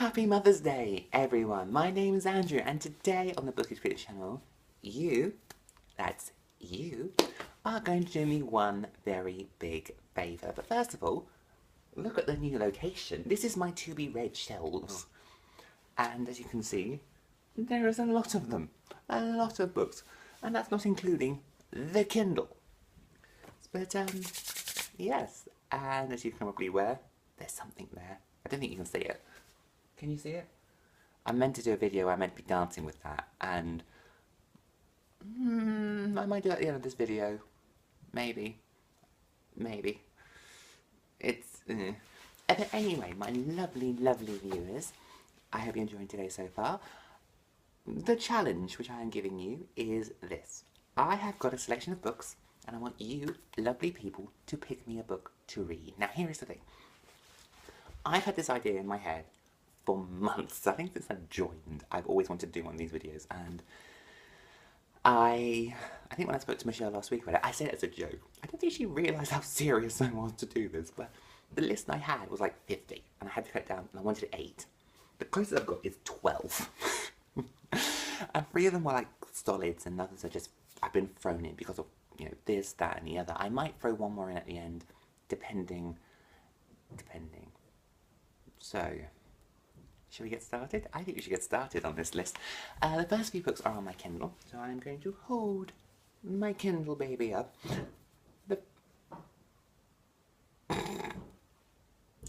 Happy Mother's Day, everyone. My name is Andrew, and today on the Bookish Brits channel, that's you, are going to do me one very big favour. But first of all, look at the new location. This is my to-be-read shelves. And as you can see, there is a lot of them. A lot of books. And that's not including the Kindle. But, yes. And as you can probably aware, there's something there. I don't think you can see it. Can you see it? I meant to do a video where I meant to be dancing with that, and I might do it at the end of this video. Maybe. It's But anyway, my lovely, lovely viewers, I hope you're enjoying today so far. The challenge which I am giving you is this. I have got a selection of books, and I want you, lovely people, to pick me a book to read. Now, here is the thing. I've had this idea in my head for months. I think since I joined, I've always wanted to do one of these videos, and I think when I spoke to Michelle last week about it, I said it as a joke. I don't think she realised how serious I was to do this, but the list I had was like 50, and I had to cut it down, and I wanted 8. The closest I've got is 12. And 3 of them were like solids, and others are just, I've been thrown in because of, you know, this, that, and the other. I might throw one more in at the end, depending. So, shall we get started? I think we should get started on this list. The first few books are on my Kindle, so I'm going to hold my Kindle baby up.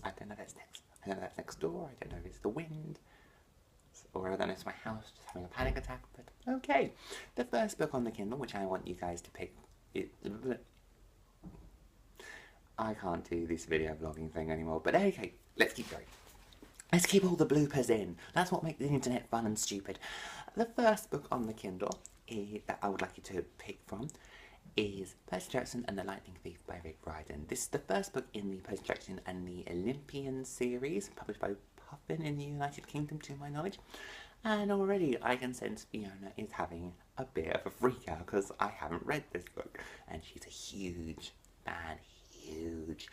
I don't know if that's next. I don't know if that's next door. I don't know if it's the wind, or I don't know if it's my house just having a panic attack. But okay, the first book on the Kindle, which I want you guys to pick, I can't do this video vlogging thing anymore. But okay, let's keep going. Let's keep all the bloopers in. That's what makes the internet fun and stupid. The first book on the Kindle that I would like you to pick from is Percy Jackson and the Lightning Thief by Rick Riordan. This is the first book in the Percy Jackson and the Olympian series, published by Puffin in the United Kingdom, to my knowledge. And already I can sense Fiona is having a bit of a freak out because I haven't read this book, and she's a huge fan, huge.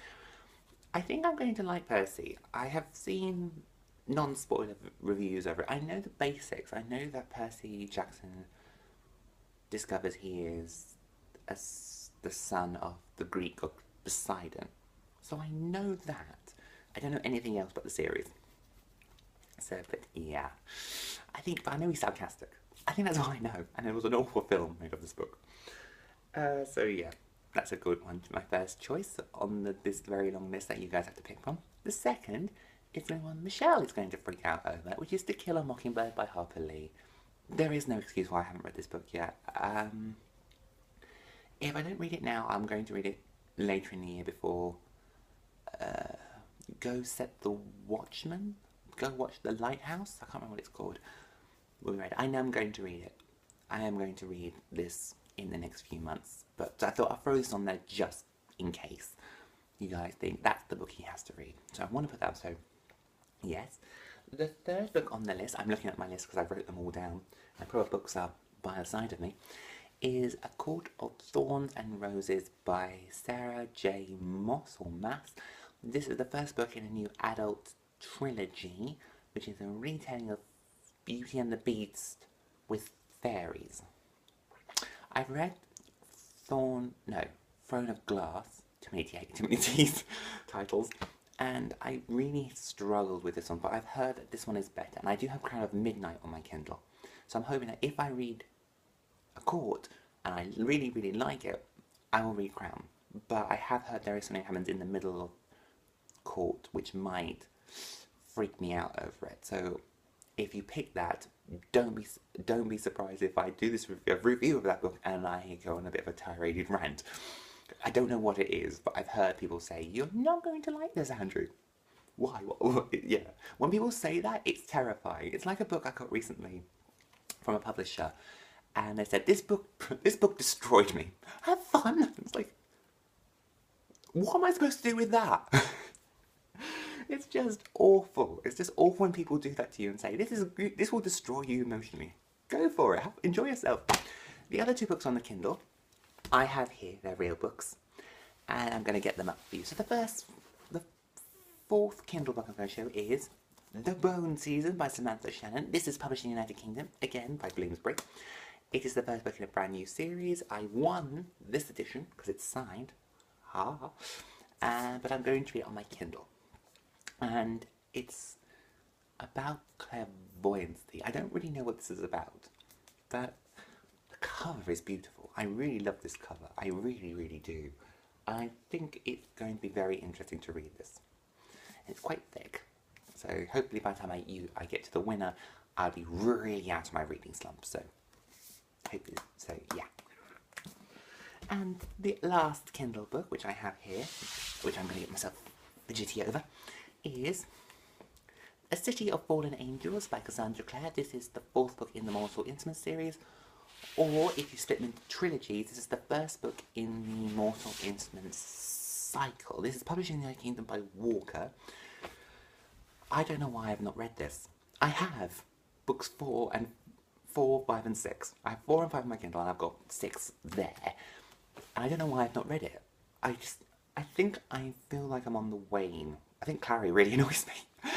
I think I'm going to like Percy. I have seen non-spoiler reviews over it. I know the basics. I know that Percy Jackson discovers he is the son of the Greek god Poseidon. So I know that. I don't know anything else but the series. So, but yeah. I know he's sarcastic. I think that's all I know. And it was an awful film made of this book. So yeah. That's a good one. My first choice on this very long list that you guys have to pick from. The second is the one Michelle is going to freak out over, which is To Kill a Mockingbird by Harper Lee. There is no excuse why I haven't read this book yet. If I don't read it now, I'm going to read it later in the year before Go Set the Watchman? Go Watch the Lighthouse? I can't remember what it's called. We'll be read. I know I'm going to read it. I am going to read this in the next few months, but I thought I'll throw this on there just in case you guys think that's the book he has to read. So I want to put that up, so yes. The third book on the list, I'm looking at my list because I wrote them all down, I put books up by the side of me, is A Court of Thorns and Roses by Sarah J. Maas, or Mass. This is the first book in a new adult trilogy, which is a retelling of Beauty and the Beast with fairies. I've read Throne of Glass, too many T's titles, and I really struggled with this one, but I've heard that this one is better, and I do have Crown of Midnight on my Kindle, so I'm hoping that if I read A Court, and I really, really like it, I will read Crown, but I have heard there is something that happens in the middle of Court, which might freak me out over it, so if you pick that, don't be surprised if I do this review of that book and I go on a bit of a tiraded rant. I don't know what it is, but I've heard people say, you're not going to like this, Andrew. Why? Yeah. When people say that, it's terrifying. It's like a book I got recently from a publisher, and they said, this book destroyed me. Have fun. It's like, what am I supposed to do with that? It's just awful. It's just awful when people do that to you and say, this will destroy you emotionally. Go for it. Enjoy yourself. The other 2 books on the Kindle I have here, they're real books, and I'm going to get them up for you. So the 4th Kindle book I'm going to show is The Bone Season by Samantha Shannon. This is published in the United Kingdom, again by Bloomsbury. It is the first book in a brand new series. I won this edition because it's signed. But I'm going to read it on my Kindle. And it's about clairvoyancy. I don't really know what this is about, but the cover is beautiful. I really love this cover. I really, really do. I think it's going to be very interesting to read this. And it's quite thick, so hopefully by the time I get to the winner, I'll be really out of my reading slump. So, hopefully, yeah. And the last Kindle book, which I have here, which I'm going to get myself fidgety over, is A City of Fallen Angels by Cassandra Clare. This is the 4th book in the Mortal Instruments series, or if you split them into trilogies, this is the first book in the Mortal Instruments cycle. This is published in the United Kingdom by Walker. I don't know why I have not read this. I have books 4, 5 and 6. I have 4 and 5 on my Kindle and I've got 6 there. And I don't know why I've not read it. I think I feel like I'm on the wane. I think Clary really annoys me.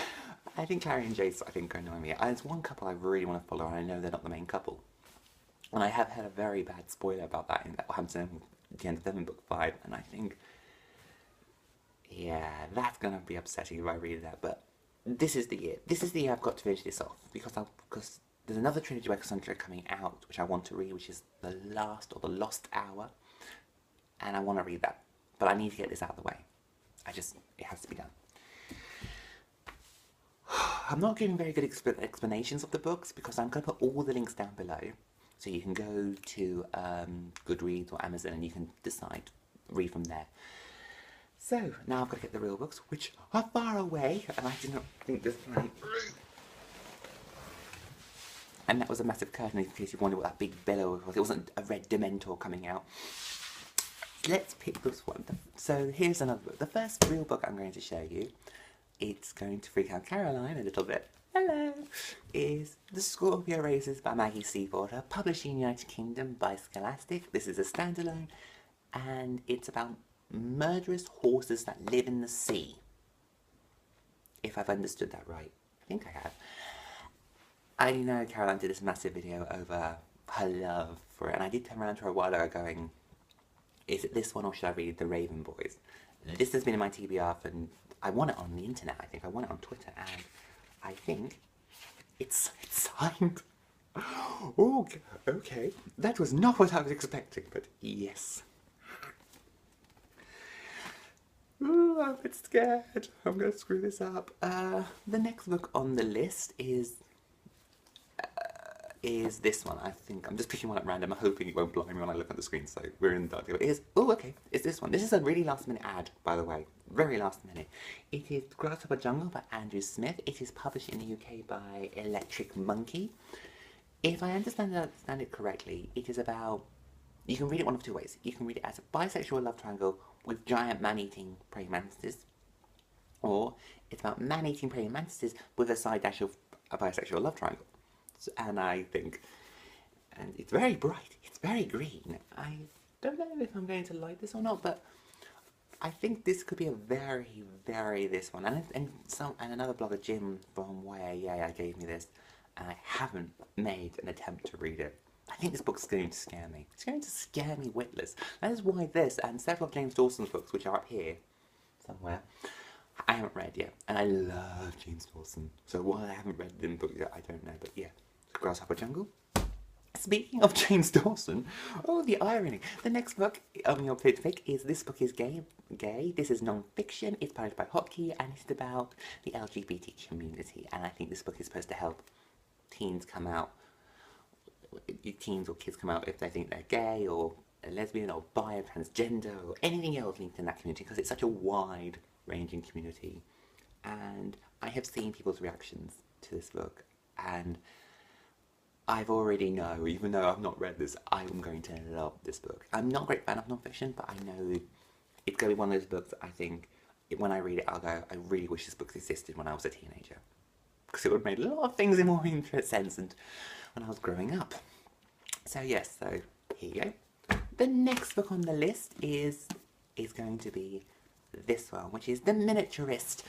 I think Clary and Jace, annoy me. There's one couple I really want to follow and I know they're not the main couple. And I have had a very bad spoiler about that in what happens at the end of them in book 5, and I think, yeah, that's going to be upsetting if I read that, but this is the year. This is the year I've got to finish this off, because there's another trilogy by Cassandra coming out, which I want to read, which is The Last or The Lost Hour, and I want to read that, but I need to get this out of the way. It has to be done. I'm not giving very good explanations of the books, because I'm going to put all the links down below. So you can go to Goodreads or Amazon and you can read from there. So, now I've got to get the real books, which are far away, and I did not think this might... And that was a massive curtain, in case you wondered what that big billow was. It wasn't a red Dementor coming out. Let's pick this one. So, here's another book. The first real book I'm going to show you, it's going to freak out Caroline a little bit. Hello! Is The Scorpio Races by Maggie Seaporter, published in the United Kingdom by Scholastic. This is a standalone, and it's about murderous horses that live in the sea. If I've understood that right. I think I have. I know Caroline did this massive video over her love for it, and I did turn around to her a while ago going, is it this one or should I read The Raven Boys? This has been in my TBR for... I won it on the internet, I think. I won it on Twitter, and I think it's signed. Oh, okay. That was not what I was expecting, but yes. Ooh, I'm a bit scared. I'm going to screw this up. The next book on the list is this one, I think. I'm just picking one at random. I'm hoping it won't blind me when I look at the screen, so we're in the dark. Oh, okay. It's this one. This is a really last-minute ad, by the way. Very last minute. It is Grasshopper Jungle by Andrew Smith. It is published in the UK by Electric Monkey. If I understand it correctly, it is about... You can read it one of two ways. You can read it as a bisexual love triangle with giant man-eating praying mantises, or it's about man-eating praying mantises with a side dash of a bisexual love triangle. So, and I think... And it's very bright. It's very green. I don't know if I'm going to like this or not, but... I think this could be a very this one, and another blogger, Jim from YAYA, gave me this, and I haven't made an attempt to read it. I think this book's going to scare me. It's going to scare me witless. That is why this and several of James Dawson's books, which are up here somewhere, I haven't read yet, and I love James Dawson. So why I haven't read them books yet, I don't know. But yeah, Grasshopper Jungle. Speaking of James Dawson, oh, the irony. The next book on your pick is This Book is Gay. This is non-fiction. It's published by Hotkey, and it's about the LGBT community. And I think this book is supposed to help teens come out, teens or kids come out if they think they're gay or a lesbian or bi or transgender or anything else linked in that community, because it's such a wide-ranging community. And I have seen people's reactions to this book, and I've already know, even though I've not read this, I'm going to love this book. I'm not a great fan of non-fiction, but I know it's going to be one of those books that I think, when I read it, I'll go, I really wish this book existed when I was a teenager. Because it would have made a lot of things in more sense and when I was growing up. So yes, so here you go. The next book on the list is going to be this one, which is The Miniaturist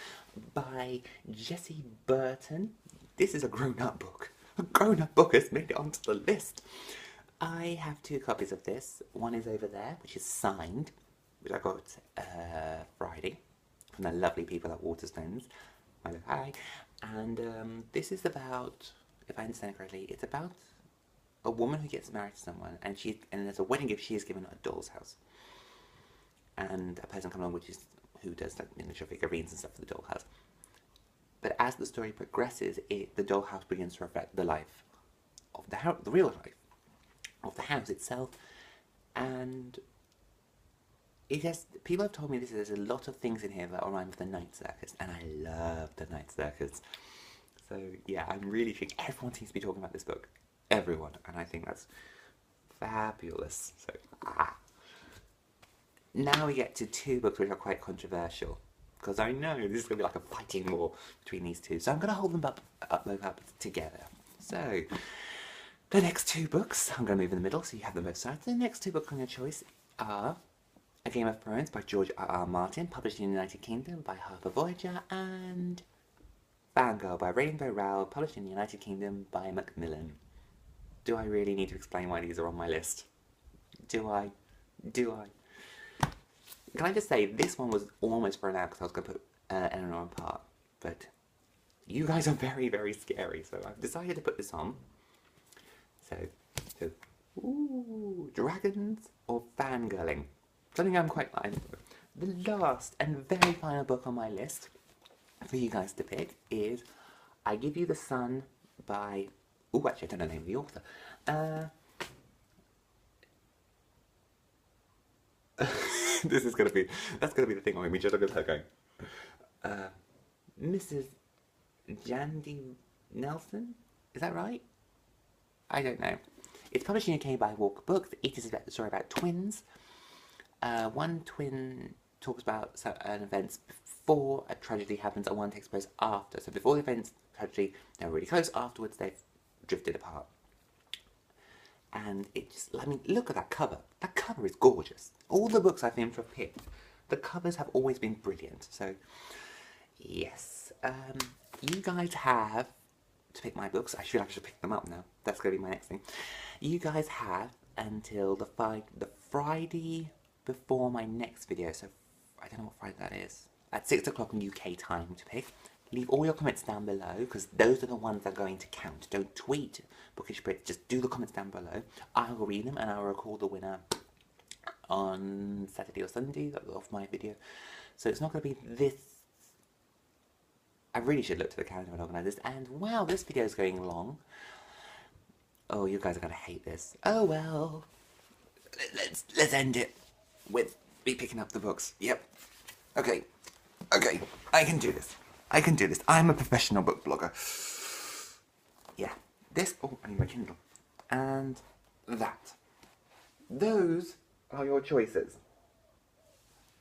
by Jessie Burton. This is a grown-up book. A grown-up book has made it onto the list. I have 2 copies of this. One is over there, which is signed, which I got Friday from the lovely people at Waterstones. Hello, hi. And this is about, if I understand correctly, it's about a woman who gets married to someone, and as a wedding gift, she is given a doll's house. And a person comes along, who does like miniature figurines and stuff for the dollhouse. But as the story progresses, the dollhouse begins to reflect the life of the house, the real life of the house itself. And people have told me there's a lot of things in here that rhyme with the Night Circus, and I love the Night Circus. So yeah, I'm really thinking everyone seems to be talking about this book. Everyone, and I think that's fabulous. So now we get to 2 books which are quite controversial, because I know this is going to be like a fighting war between these 2, so I'm going to hold them both up together. So the next 2 books, I'm going to move in the middle so you have them both sides. The next 2 books on your choice are A Game of Thrones by George R.R. Martin, published in the United Kingdom by Harper Voyager, and Fangirl by Rainbow Rowell, published in the United Kingdom by Macmillan. Do I really need to explain why these are on my list? Do I? Can I just say, this one was almost thrown out because I was going to put Eleanor on part, but you guys are very, very scary, so I've decided to put this on. So ooh, dragons or fangirling? Something I'm quite like. The last and very final book on my list for you guys to pick is I Give You the Sun by... Oh, actually, I don't know the name of the author. That's gonna be the thing on me. Just look at her going. Mrs. Jandy Nelson? Is that right? I don't know. It's published in UK by Walker Books. It is a story about twins. One twin talks about an event before a tragedy happens, and one takes place after. So before the events, tragedy, they're really close. Afterwards, they've drifted apart. And it just, I mean, look at that cover. That cover is gorgeous. All the books I seem to have picked, the covers have always been brilliant. So, yes. You guys have to pick my books. I should actually pick them up now. That's going to be my next thing. You guys have until the Friday before my next video. So, I don't know what Friday that is. At 6 o'clock in UK time to pick. Leave all your comments down below, because those are the ones that are going to count. Don't tweet Bookish Brits, just do the comments down below. I will read them and I will record the winner on Saturday or Sunday of my video. So it's not going to be this. I really should look to the calendar and organise this. And wow, this video is going long. Oh, you guys are going to hate this. Oh well. Let's end it with me picking up the books. Yep. Okay, I can do this. I'm a professional book blogger. Yeah, this, oh, I need my Kindle. And that. Those are your choices.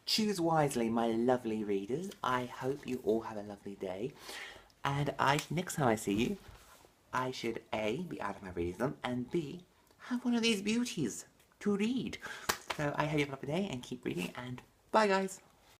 Choose wisely, my lovely readers. I hope you all have a lovely day. And next time I see you, I should A, be out of my reading, and B, have one of these beauties to read. So I hope you have a lovely day and keep reading, and bye guys.